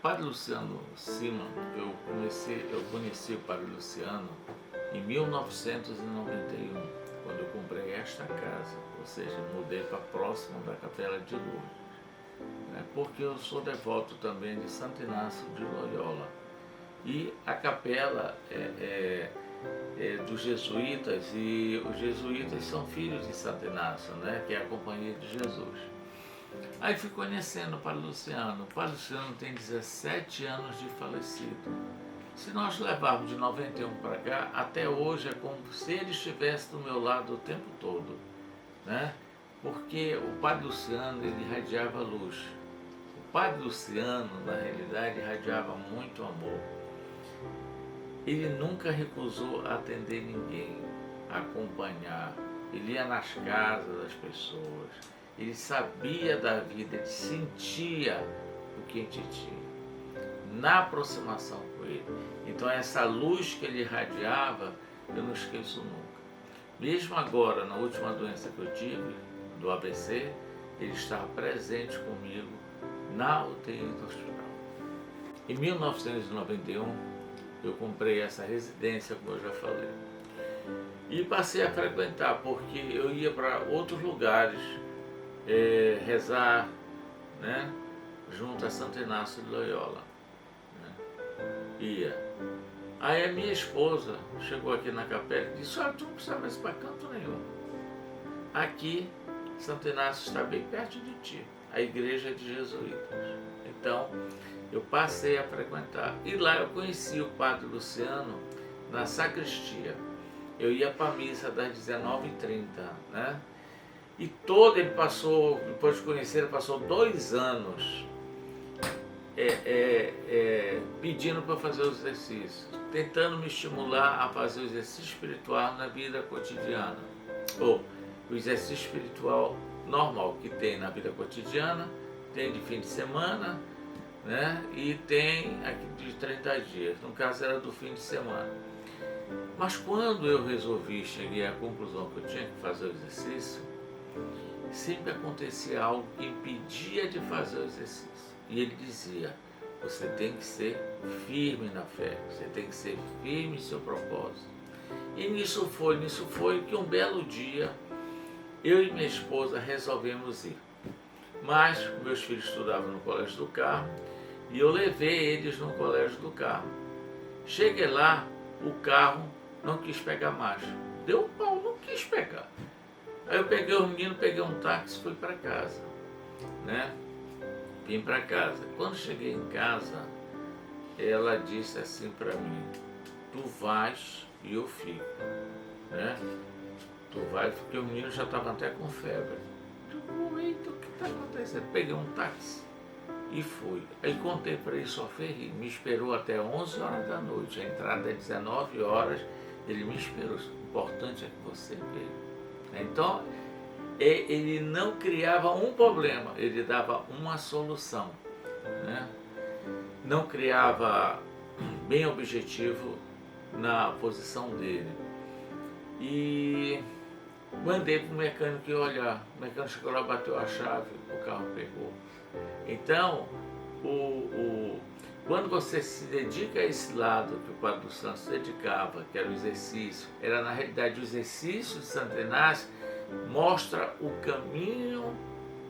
Padre Luciano Siman, eu conheci o Padre Luciano em 1991, quando eu comprei esta casa, ou seja, mudei para próximo da Capela de Lourdes, né, porque eu sou devoto também de Santo Inácio de Loyola. E a capela é dos jesuítas, e os jesuítas são filhos de Santo Inácio, né, que é a Companhia de Jesus. Aí fui conhecendo o Padre Luciano. O Padre Luciano tem 17 anos de falecido. Se nós levarmos de 91 para cá, até hoje é como se ele estivesse do meu lado o tempo todo, né? Porque o Padre Luciano, ele irradiava luz. O Padre Luciano, na realidade, irradiava muito amor. Ele nunca recusou atender ninguém, acompanhar. Ele ia nas casas das pessoas. Ele sabia da vida, ele sentia o que a gente tinha, na aproximação com ele. Então essa luz que ele irradiava, eu não esqueço nunca. Mesmo agora, na última doença que eu tive, do ABC, ele estava presente comigo na UTI do hospital. Em 1991, eu comprei essa residência, como eu já falei. E passei a frequentar, porque eu ia para outros lugares, rezar, né, junto a Santo Inácio de Loyola, né, ia. Aí a minha esposa chegou aqui na capela e disse: olha, tu não precisa mais para canto nenhum. Aqui, Santo Inácio está bem perto de ti, a igreja de jesuítas. Então, eu passei a frequentar. E lá eu conheci o Padre Luciano na sacristia. Eu ia para a missa das 19h30, né? E ele passou, depois de conhecer, ele passou 2 anos pedindo para fazer os exercícios, tentando me estimular a fazer o exercício espiritual na vida cotidiana, ou o exercício espiritual normal que tem na vida cotidiana, tem de fim de semana, né? E tem aqui de 30 dias, no caso era do fim de semana. Mas quando eu cheguei à conclusão que eu tinha que fazer o exercício, sempre acontecia algo que impedia de fazer o exercício. E ele dizia: você tem que ser firme na fé, você tem que ser firme em seu propósito. E nisso foi que um belo dia, eu e minha esposa resolvemos ir. Mas meus filhos estudavam no Colégio do Carmo e eu levei eles no Colégio do Carmo. Cheguei lá, o carro não quis pegar mais. Deu um pau, não quis pegar. Aí eu peguei os meninos, peguei um táxi e fui para casa, né? Vim para casa. Quando cheguei em casa, ela disse assim para mim: tu vais e eu fico, né? Tu vais, porque os meninos já estavam até com febre. Eu digo: eita, o que está acontecendo? Peguei um táxi e fui. Aí contei para ele, só Ferri, me esperou até 11 horas da noite. A entrada é 19 horas, ele me esperou. O importante é que você veio. Então, ele não criava um problema, ele dava uma solução, né? Não criava bem objetivo na posição dele. E mandei para o mecânico ir olhar. O mecânico chegou lá, bateu a chave, o carro pegou. Então, quando você se dedica a esse lado que o Padre Luciano se dedicava, que era o exercício, era na realidade o exercício de Santo Inácio, mostra o caminho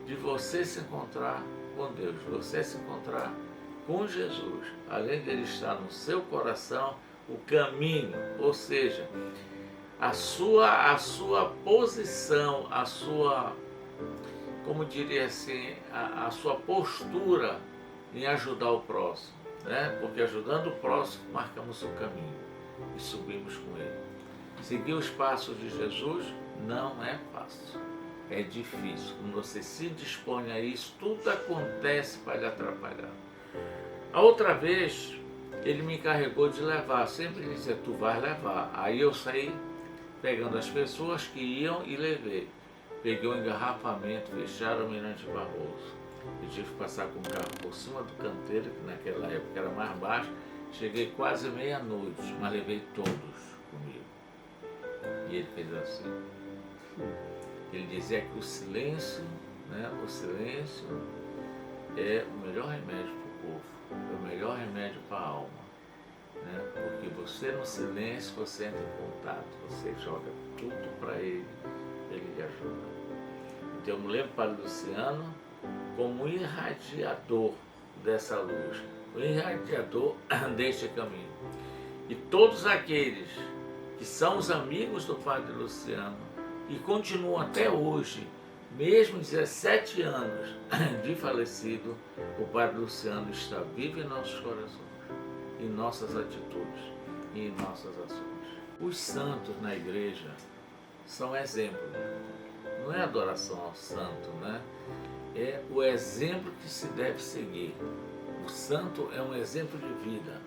de você se encontrar com Deus, de você se encontrar com Jesus. Além dele estar no seu coração, o caminho, ou seja, a sua posição, a sua, como diria assim, a sua postura em ajudar o próximo, né? Porque ajudando o próximo, marcamos o caminho e subimos com ele. Seguir os passos de Jesus não é fácil, é difícil. Quando você se dispõe a isso, tudo acontece para lhe atrapalhar. A outra vez, ele me encarregou de levar, sempre dizia: tu vais levar. Aí eu saí pegando as pessoas que iam e levei. Peguei um engarrafamento, fecharam o Mirante Barroso. Eu tive que passar com o carro por cima do canteiro, que naquela época era mais baixo. Cheguei quase meia-noite, mas levei todos comigo. E ele fez assim. Ele dizia que o silêncio, né, o silêncio é o melhor remédio para o povo, é o melhor remédio para a alma, né? Porque você no silêncio, você entra em contato, você joga tudo para ele, ele lhe ajuda. Então eu me lembro para Luciano como um irradiador dessa luz, um irradiador deste caminho. E todos aqueles que são os amigos do Padre Luciano e continuam até hoje, mesmo 17 anos de falecido, o Padre Luciano está vivo em nossos corações, em nossas atitudes e em nossas ações. Os santos na igreja são exemplos. Não é adoração ao santo, né? É o exemplo que se deve seguir. O santo é um exemplo de vida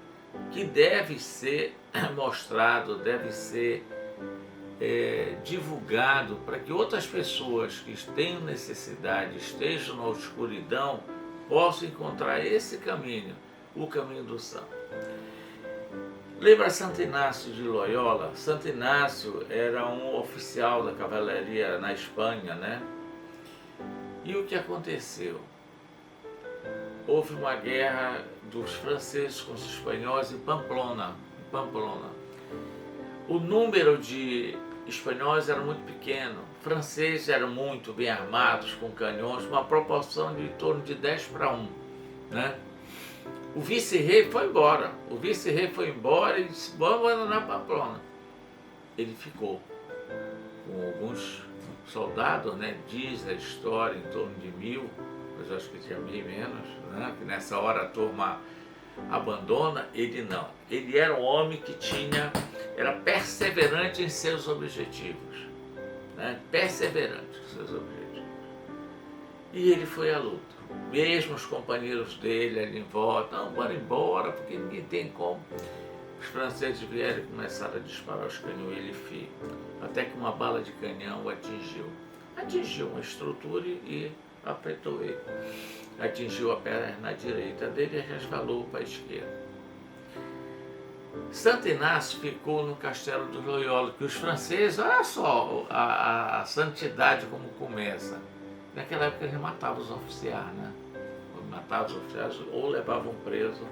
que deve ser mostrado, deve ser divulgado para que outras pessoas que tenham necessidade, estejam na escuridão, possam encontrar esse caminho, o caminho do santo. Lembra Santo Inácio de Loyola? Santo Inácio era um oficial da cavalaria na Espanha, né? E o que aconteceu? Houve uma guerra dos franceses com os espanhóis em Pamplona. O número de espanhóis era muito pequeno, franceses eram muito bem armados, com canhões, uma proporção de em torno de 10-1, né? O vice-rei foi embora, e disse, vamos abandonar Pamplona. Ele ficou com alguns soldados, né? Diz a história, em torno de 1000, mas eu acho que tinha bem menos, né? Que nessa hora a turma abandona. Ele não, ele era um homem que era perseverante em seus objetivos, né? Perseverante em seus objetivos. E ele foi à luta. Mesmo os companheiros dele ali em volta, não, bora embora, porque ninguém tem como. Os franceses vieram e começaram a disparar os canhões, ele fica. Até que uma bala de canhão o atingiu. Atingiu uma estrutura e afetou ele. Atingiu a perna direita dele e resvalou para a esquerda. Santo Inácio ficou no castelo do Loyola, que os franceses, olha só a santidade como começa. Naquela época eles matavam os oficiais, né? Matavam os oficiais ou levavam preso.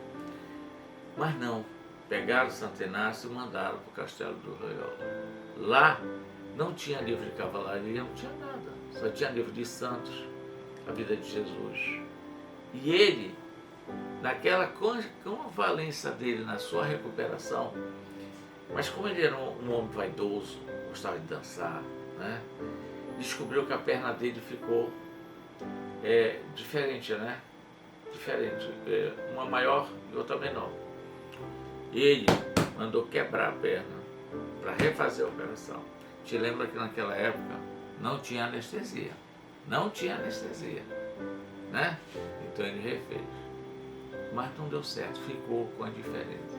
Mas não, pegaram Santo Inácio e mandaram para o castelo do Loyola. Lá não tinha livro de cavalaria, não tinha nada. Só tinha livro de santos, a vida de Jesus. E ele, naquela convalência dele, na sua recuperação, mas como ele era um homem vaidoso, gostava de dançar, né? Descobriu que a perna dele ficou diferente, né? Diferente, uma maior e outra menor. Ele mandou quebrar a perna para refazer a operação. Te lembra que naquela época não tinha anestesia, né? Então ele refez, mas não deu certo, ficou com a diferença.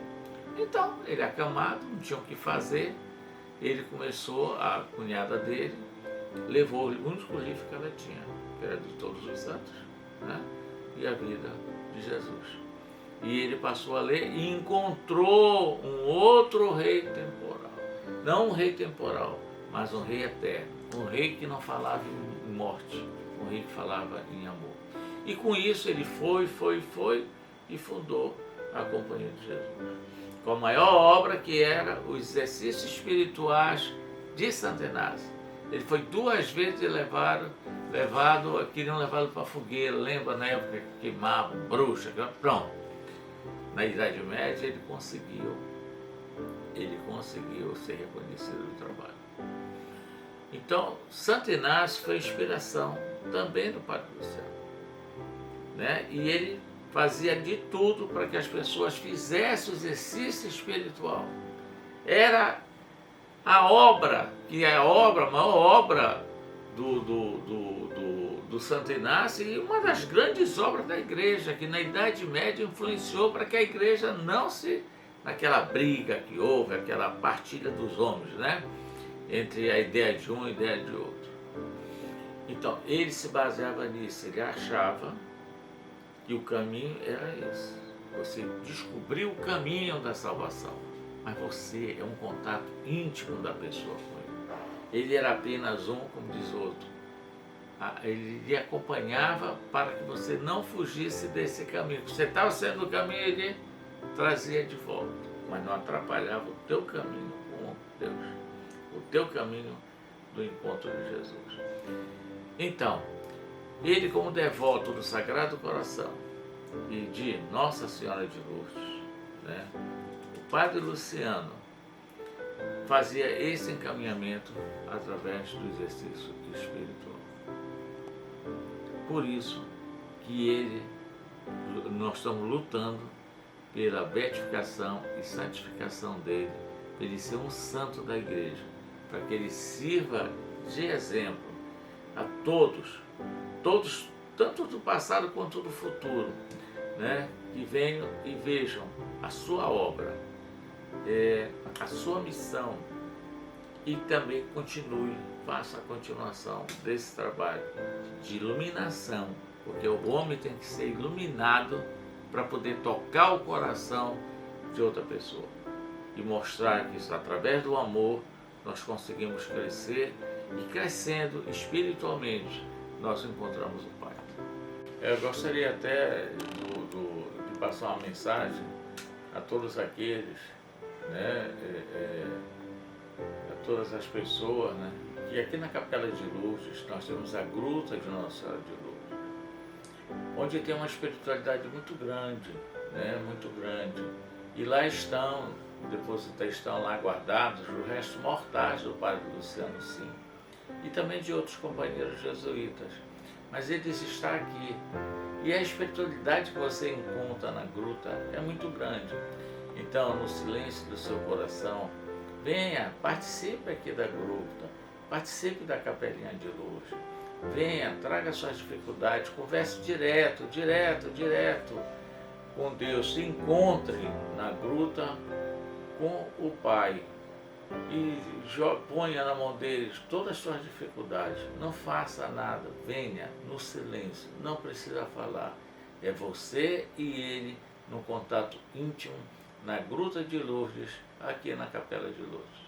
Então ele acamado, não tinha o que fazer, ele começou, a cunhada dele levou o único livro que ela tinha, que era de Todos os Santos, né? E a vida de Jesus. E ele passou a ler e encontrou um outro rei temporal. Não um rei temporal, mas um rei eterno. Um rei que não falava em morte, um rei que falava em amor. E com isso ele foi e fundou a Companhia de Jesus. Com a maior obra, que era os exercícios espirituais de Santo Inácio. Ele foi 2 vezes levado, queriam levá-lo para a fogueira, lembra na época que queimavam, bruxa, pronto. Na Idade Média ele conseguiu ser reconhecido no trabalho. Então, Santo Inácio foi inspiração também do Padre Luciano, né? E ele fazia de tudo para que as pessoas fizessem o exercício espiritual. Era a obra, que é a maior obra do Santo Inácio e uma das grandes obras da igreja, que na Idade Média influenciou para que a igreja não se... naquela briga que houve, aquela partilha dos homens, né? Entre a ideia de um e a ideia de outro. Então, ele se baseava nisso, ele achava que o caminho era esse. Você descobriu o caminho da salvação, mas você é um contato íntimo da pessoa com ele. Ele era apenas um, como diz outro. Ele lhe acompanhava para que você não fugisse desse caminho. Você estava saindo do caminho, ele trazia de volta, mas não atrapalhava o teu caminho com Deus, o teu caminho do encontro de Jesus. Então, ele, como devoto do Sagrado Coração e de Nossa Senhora de Lourdes, né, o Padre Luciano fazia esse encaminhamento através do exercício espiritual. Por isso que nós estamos lutando pela beatificação e santificação dele, para ele ser um santo da igreja, para que ele sirva de exemplo a todos, tanto do passado quanto do futuro, né? Que venham e vejam a sua obra, a sua missão, e também faça a continuação desse trabalho de iluminação, porque o homem tem que ser iluminado para poder tocar o coração de outra pessoa e mostrar que através do amor nós conseguimos crescer, e crescendo espiritualmente nós encontramos o Pai. Eu gostaria até de passar uma mensagem a todos aqueles, né, a todas as pessoas, né, que aqui na Capela de Lourdes nós temos a Gruta de Nossa Senhora de Lourdes, onde tem uma espiritualidade muito grande, né, muito grande. E lá estão lá guardados os restos mortais do Padre Luciano, sim, e também de outros companheiros jesuítas. Mas eles estão aqui. E a espiritualidade que você encontra na gruta é muito grande. Então, no silêncio do seu coração, venha, participe aqui da gruta, participe da Capelinha de Lourdes. Venha, traga suas dificuldades, converse direto com Deus. Se encontre na gruta com o Pai e ponha na mão deles todas as suas dificuldades. Não faça nada, venha no silêncio, não precisa falar. É você e ele no contato íntimo na Gruta de Lourdes, aqui na Capela de Lourdes.